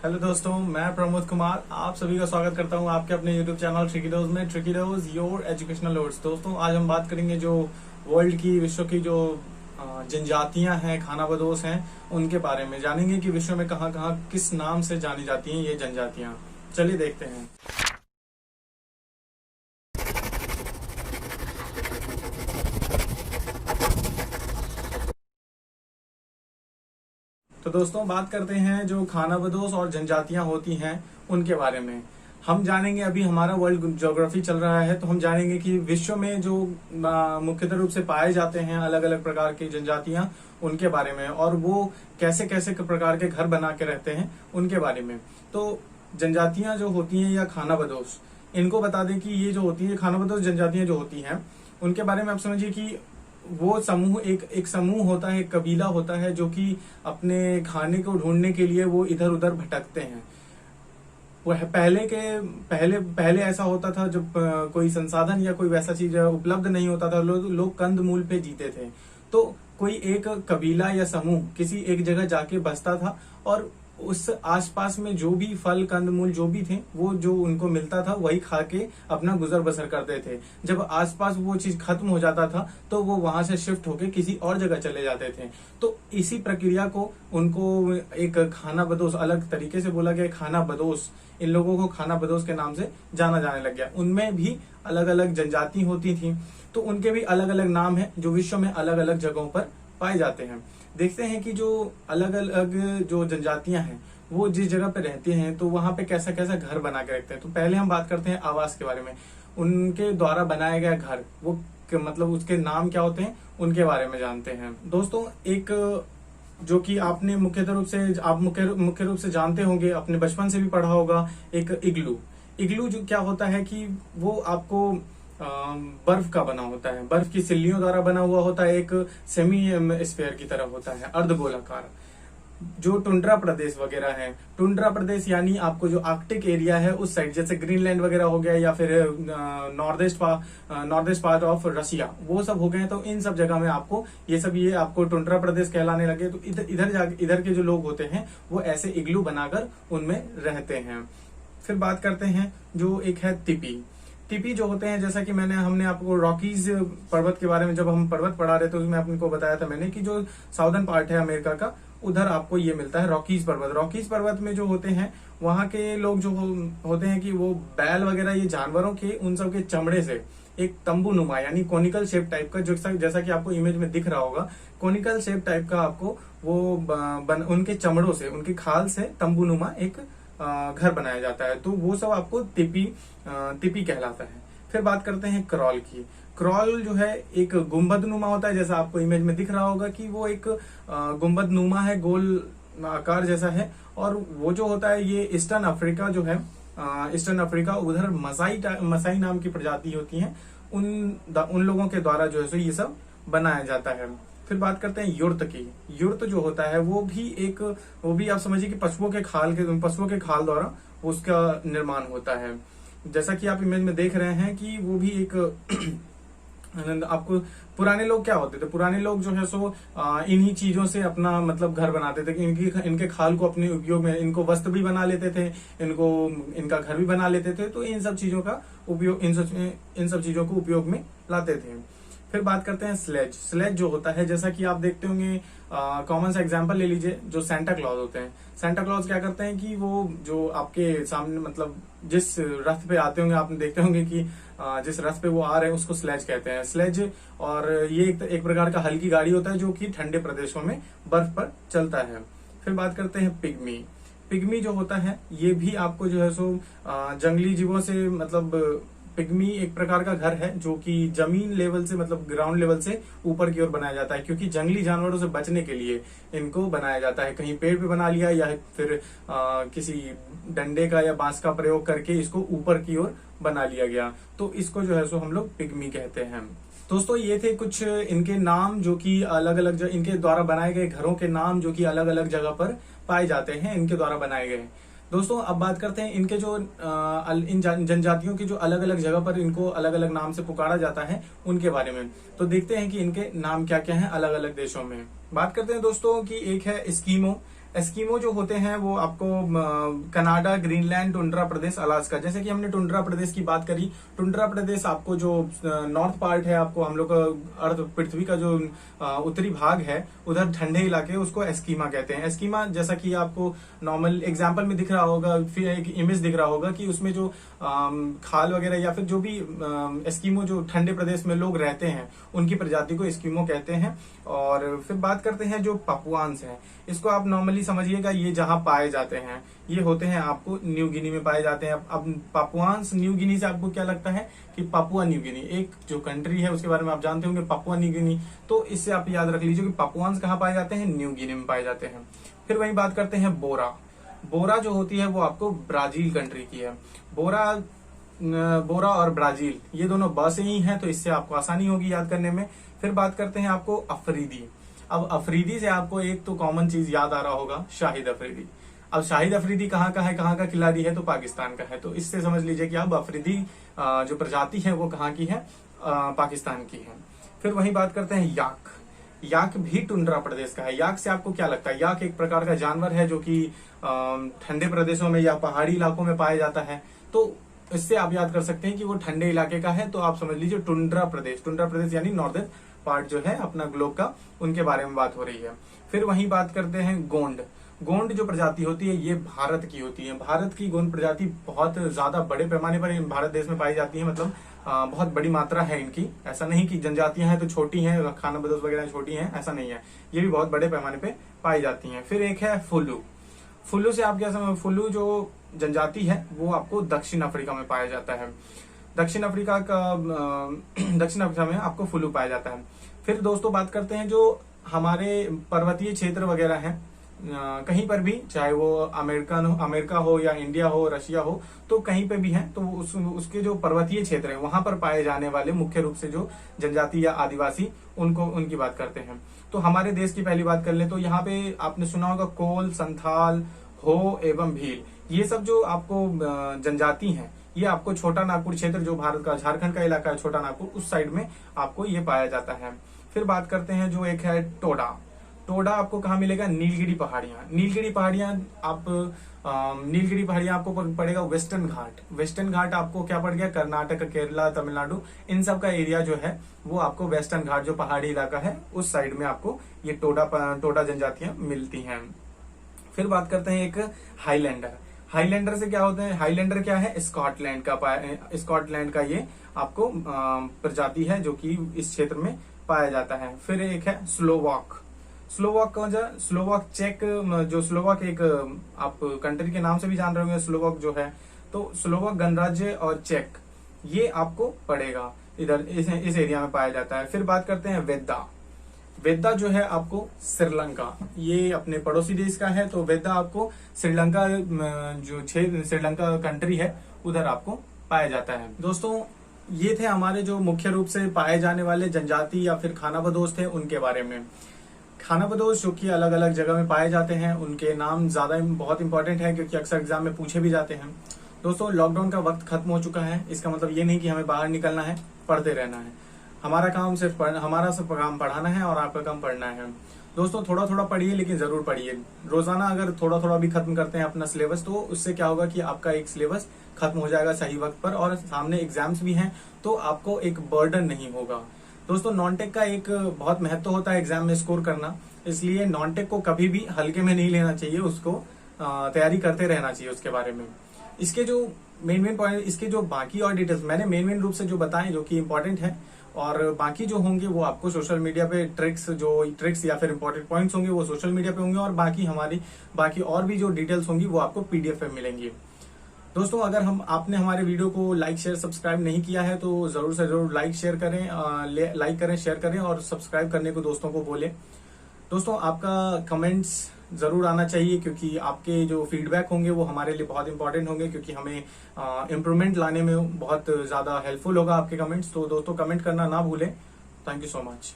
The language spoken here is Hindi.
हेलो दोस्तों, मैं प्रमोद कुमार आप सभी का स्वागत करता हूं आपके अपने यूट्यूब चैनल ट्रिकीडोज में। ट्रिकीडोज योर एजुकेशनल ओट्स। दोस्तों, आज हम बात करेंगे जो वर्ल्ड की विश्व की जो जनजातियां हैं, खानाबदोश हैं, उनके बारे में जानेंगे कि विश्व में कहां कहां किस नाम से जानी जाती हैं ये जनजातियां। चलिए देखते हैं। तो दोस्तों, बात करते हैं जो खानाबदोश और जनजातियां होती हैं उनके बारे में। हम जानेंगे, अभी हमारा वर्ल्ड ज्योग्राफी चल रहा है तो हम जानेंगे कि विश्व में जो मुख्यतः रूप से पाए जाते हैं अलग अलग प्रकार की जनजातियां, उनके बारे में, और वो कैसे कैसे प्रकार के घर बना के रहते हैं उनके बारे में। तो जनजातियां जो होती हैं या खानाबदोश, इनको बता दें कि ये जो होती है खानाबदोश जनजातियां जो होती हैं उनके बारे में आप समझिए कि वो समूह एक समूह होता है, एक कबीला होता है जो कि अपने खाने को ढूंढने के लिए वो इधर उधर भटकते हैं। वह पहले ऐसा होता था जब कोई संसाधन या कोई वैसा चीज उपलब्ध नहीं होता था, लोग कंद मूल पे जीते थे। तो कोई एक कबीला या समूह किसी एक जगह जाके बसता था और उस आसपास में जो भी फल कंदमूल जो भी थे वो जो उनको मिलता था वही खा के अपना गुजर बसर करते थे। जब आसपास वो चीज खत्म हो जाता था तो वो वहां से शिफ्ट होके किसी और जगह चले जाते थे। तो इसी प्रक्रिया को उनको एक खाना बदोश, अलग तरीके से बोला गया खाना बदोश, इन लोगों को खाना बदोश के नाम से जाना जाने लग गया। उनमें भी अलग अलग जनजाति होती थी, तो उनके भी अलग अलग नाम है जो विश्व में अलग अलग जगहों पर पाए जाते हैं। देखते हैं कि जो अलग अलग जो जनजातियां हैं वो जिस जगह पे रहते हैं तो वहां पे कैसा कैसा घर बना के रखते हैं। तो पहले हम बात करते हैं आवास के बारे में। उनके द्वारा बनाया गया घर, वो मतलब उसके नाम क्या होते हैं उनके बारे में जानते हैं। दोस्तों, एक जो कि आपने मुख्य रूप से जानते होंगे, अपने बचपन से भी पढ़ा होगा, एक इग्लू। इग्लू जो क्या होता है कि वो आपको बर्फ का बना होता है, बर्फ की सिल्लियों द्वारा बना हुआ होता है, एक सेमी स्फेयर की तरह होता है, अर्धगोलाकार। जो टुंड्रा प्रदेश वगैरह है, टुंड्रा प्रदेश यानी आपको जो आर्कटिक एरिया है उस साइड, जैसे ग्रीनलैंड वगैरह हो गया या फिर north east part of Russia, वो सब हो गए। तो इन सब जगह में आपको ये आपको टुंड्रा प्रदेश कहलाने लगे। तो इधर के जो लोग होते हैं वो ऐसे इग्लू बनाकर उनमें रहते हैं। फिर बात करते हैं जो एक है तिपी। टिपी जो होते हैं, जैसा कि हमने आपको रॉकीज पर्वत के बारे में, जब हम पर्वत पढ़ा रहे थे उसमें आपको बताया था मैंने कि जो साउदर्न पार्ट है अमेरिका का, उधर आपको ये मिलता है रॉकीज पर्वत। रॉकीज पर्वत में जो होते हैं वहां के लोग जो होते हैं कि वो बैल वगैरह ये जानवरों के उन सब के चमड़े से एक तंबू नुमा यानी कोनिकल शेप टाइप का, जो जैसा कि आपको इमेज में दिख रहा होगा, कोनिकल शेप टाइप का आपको वो उनके चमड़ों से, उनकी खाल से तंबू नुमा एक घर बनाया जाता है। तो वो सब आपको तिपी कहलाता है। फिर बात करते हैं क्रॉल की। क्रॉल जो है एक गुंबद नुमा होता है, जैसा आपको इमेज में दिख रहा होगा कि वो एक गुंबद नुमा है, गोल आकार जैसा है। और वो जो होता है ये ईस्टर्न अफ्रीका जो है, ईस्टर्न अफ्रीका, उधर मसाई नाम की प्रजाति होती है, उन लोगों के द्वारा जो है सो ये सब बनाया जाता है। फिर बात करते हैं युर्त की। युर्त जो होता है वो भी आप समझिए कि पशुओं के खाल द्वारा उसका निर्माण होता है। जैसा कि आप इमेज में देख रहे हैं कि वो भी एक आपको पुराने लोग क्या होते थे, पुराने लोग जो है सो इन्हीं चीजों से अपना मतलब घर बनाते थे कि इनके खाल को अपने उपयोग में, इनको वस्त्र भी बना लेते थे, इनका घर भी बना लेते थे। तो इन सब चीजों का उपयोग, इन सब चीजों को उपयोग में लाते थे। फिर बात करते हैं स्लेज। स्लेज जो होता है, जैसा कि आप देखते होंगे, कॉमन सा एग्जांपल ले लीजिए, जो सेंटा क्लॉज होते हैं। सेंटा क्लॉज क्या करते हैं कि वो जो आपके सामने मतलब जिस रथ पे आते होंगे, आपने देखते होंगे कि जिस रथ पे वो आ रहे हैं उसको स्लेज कहते हैं। स्लेज, और ये एक प्रकार का हल्की गाड़ी होता है जो कि ठंडे प्रदेशों में बर्फ पर चलता है। फिर बात करते हैं पिग्मी। पिग्मी जो होता है ये भी आपको जो है सो जंगली जीवों से, मतलब पिग्मी एक प्रकार का घर है जो कि जमीन लेवल से, मतलब ग्राउंड लेवल से ऊपर की ओर बनाया जाता है, क्योंकि जंगली जानवरों से बचने के लिए इनको बनाया जाता है। कहीं पेड़ पे बना लिया या फिर किसी डंडे का या बांस का प्रयोग करके इसको ऊपर की ओर बना लिया गया। तो इसको जो है सो हम लोग पिग्मी कहते हैं। दोस्तों, ये थे कुछ इनके नाम जो कि अलग अलग, इनके द्वारा बनाए गए घरों के नाम जो कि अलग अलग जगह पर पाए जाते हैं, इनके द्वारा बनाए गए। दोस्तों, अब बात करते हैं इनके जो इन जनजातियों की जो अलग अलग जगह पर इनको अलग अलग नाम से पुकारा जाता है उनके बारे में। तो देखते हैं कि इनके नाम क्या क्या हैं अलग अलग देशों में। बात करते हैं दोस्तों कि एक है एस्कीमो। एस्किमो जो होते हैं वो आपको कनाडा, ग्रीनलैंड, टुंड्रा प्रदेश, अलास्का, जैसे कि हमने टुंड्रा प्रदेश की बात करी। टुंड्रा प्रदेश आपको जो नॉर्थ पार्ट है, आपको हम लोग का अर्थ पृथ्वी का जो उत्तरी भाग है, उधर ठंडे इलाके, उसको एस्कीमा कहते हैं। एस्कीमा जैसा कि आपको नॉर्मल एग्जाम्पल में दिख रहा होगा, फिर एक इमेज दिख रहा होगा कि उसमें जो खाल वगैरह या फिर जो भी एस्कीमो जो ठंडे प्रदेश में लोग रहते हैं उनकी प्रजाति को एस्कीमो कहते हैं। और फिर बात करते हैं जो पापुआन्स हैं, इसको आप नॉर्मली समझिएगा, ये जहां पाए जाते हैं ये होते हैं आपको न्यू गिनी में पाए जाते हैं। अब पापुआन्स, न्यू गिनी से आपको क्या लगता है कि पापुआ न्यू गिनी एक जो कंट्री है उसके बारे में आप जानते होंगे, पापुआ न्यू गिनी। तो इससे आप याद रख लीजिए कि पापुआन्स कहाँ पाए जाते हैं, न्यू गिनी में पाए जाते हैं। फिर वही बात करते हैं बोरा। बोरा जो होती है वो आपको ब्राजील कंट्री की है। बोरा और ब्राजील ये दोनों ब से ही हैं, तो इससे आपको आसानी होगी याद करने में। फिर बात करते हैं आपको अफरीदी। अब अफरीदी से आपको एक तो कॉमन चीज याद आ रहा होगा, शाहिद अफरीदी। अब शाहिद अफरीदी कहाँ का है, कहाँ का खिलाड़ी है, तो पाकिस्तान का है। तो इससे समझ लीजिए कि अब अफरीदी जो प्रजाति है वो कहाँ की है, पाकिस्तान की है। फिर वही बात करते हैं याक। याक भी टुंड्रा प्रदेश का है। याक से आपको क्या लगता है, याक एक प्रकार का जानवर है जो कि ठंडे प्रदेशों में या पहाड़ी इलाकों में पाया जाता है। तो इससे आप याद कर सकते हैं कि वो ठंडे इलाके का है। तो आप समझ लीजिए टुंड्रा प्रदेश यानी नॉर्दर्न पार्ट जो है अपना ग्लोब का, उनके बारे में बात हो रही है। फिर वहीं बात करते हैं गोंड। गोंड जो प्रजाति होती है ये भारत की होती है। भारत की गोंड प्रजाति बहुत ज्यादा बड़े पैमाने पर भारत देश में पाई जाती है, मतलब बहुत बड़ी मात्रा है इनकी। ऐसा नहीं कि जनजातियां हैं तो छोटी हैं, खाना बदोश वगैरह छोटी हैं, ऐसा नहीं है, ये भी बहुत बड़े पैमाने पे पाई जाती हैं। फिर एक है फुल्लू। फुल्लू से आप क्या समझ, फुल्लू जो जनजाति है वो आपको दक्षिण अफ्रीका में पाया जाता है। दक्षिण अफ्रीका में आपको फुल्लू पाया जाता है। फिर दोस्तों बात करते हैं जो हमारे पर्वतीय क्षेत्र वगैरह हैं, कहीं पर भी, चाहे वो अमेरिका हो या इंडिया हो, रशिया हो, तो कहीं पे भी है, तो उसके जो पर्वतीय क्षेत्र है वहां पर पाए जाने वाले मुख्य रूप से जो जनजाति या आदिवासी, उनकी बात करते हैं। तो हमारे देश की पहली बात कर ले तो यहाँ पे आपने सुना होगा कोल, संथाल, हो एवं भील। ये सब जो आपको जनजाति हैं ये आपको छोटा नागपुर क्षेत्र, जो भारत का झारखंड का इलाका है छोटा नागपुर, उस साइड में आपको ये पाया जाता है। फिर बात करते हैं जो एक है टोडा। टोडा आपको कहाँ मिलेगा, नीलगिरी पहाड़ियां। नीलगिरी पहाड़ियां आपको पड़ेगा वेस्टर्न घाट। वेस्टर्न घाट आपको क्या पड़ गया, कर्नाटक, केरला, तमिलनाडु, इन सब का एरिया जो है वो आपको वेस्टर्न घाट जो पहाड़ी इलाका है उस साइड में आपको ये टोडा जनजातियां मिलती हैं। फिर बात करते हैं एक हाईलैंडर। हाईलैंडर से क्या होते हैं, हाईलैंडर क्या है, स्कॉटलैंड का ये आपको प्रजाति है जो कि इस क्षेत्र में पाया जाता है। फिर एक है स्लोवाक। स्लोवाक कौन सा, स्लोवाक चेक, जो स्लोवाक एक आप कंट्री के नाम से भी जान रहे होंगे स्लोवाक जो है, तो स्लोवाक गणराज्य और चेक ये आपको पड़ेगा इधर इस एरिया में पाया जाता है। फिर बात करते हैं वेदा। वेदा जो है आपको श्रीलंका, ये अपने पड़ोसी देश का है, तो वेदा आपको श्रीलंका जो श्रीलंका कंट्री है उधर आपको पाया जाता है। दोस्तों ये थे हमारे जो मुख्य रूप से पाए जाने वाले जनजाति या फिर खानाबदोश थे उनके बारे में। खानाबदोश जो कि अलग अलग जगह में पाए जाते हैं, उनके नाम बहुत इंपॉर्टेंट है क्योंकि अक्सर एग्जाम में पूछे भी जाते हैं। दोस्तों लॉकडाउन का वक्त खत्म हो चुका है, इसका मतलब ये नहीं कि हमें बाहर निकलना है, पढ़ते रहना है। हमारा काम हमारा काम पढ़ाना है और आपका काम पढ़ना है। दोस्तों थोड़ा थोड़ा पढ़िए, लेकिन जरूर पढ़िए। रोजाना अगर थोड़ा थोड़ा भी खत्म करते हैं अपना सिलेबस, तो उससे क्या होगा कि आपका एक सिलेबस खत्म हो जाएगा सही वक्त पर, और सामने एग्जाम्स भी हैं तो आपको एक बर्डन नहीं होगा। दोस्तों नॉन टेक का एक बहुत महत्व होता है एग्जाम में स्कोर करना, इसलिए नॉन टेक को कभी भी हल्के में नहीं लेना चाहिए, उसको तैयारी करते रहना चाहिए उसके बारे में। इसके जो मेन पॉइंट, इसके जो बाकी और डिटेल्स मैंने मेन रूप से जो बताए जो कि इंपॉर्टेंट है, और बाकी जो होंगे वो आपको सोशल मीडिया पे ट्रिक्स या फिर इंपॉर्टेंट पॉइंट्स होंगे वो सोशल मीडिया पे होंगे, और बाकी और भी जो डिटेल्स होंगी वो आपको पीडीएफ पे मिलेंगी। दोस्तों अगर आपने हमारे वीडियो को लाइक शेयर सब्सक्राइब नहीं किया है तो जरूर से जरूर लाइक करें, शेयर करें और सब्सक्राइब करने को दोस्तों को बोलें। दोस्तों आपका कमेंट्स जरूर आना चाहिए, क्योंकि आपके जो फीडबैक होंगे वो हमारे लिए बहुत इंपॉर्टेंट होंगे, क्योंकि हमें इम्प्रूवमेंट लाने में बहुत ज्यादा हेल्पफुल होगा आपके कमेंट्स। तो दोस्तों कमेंट करना ना भूलें। Thank you so much.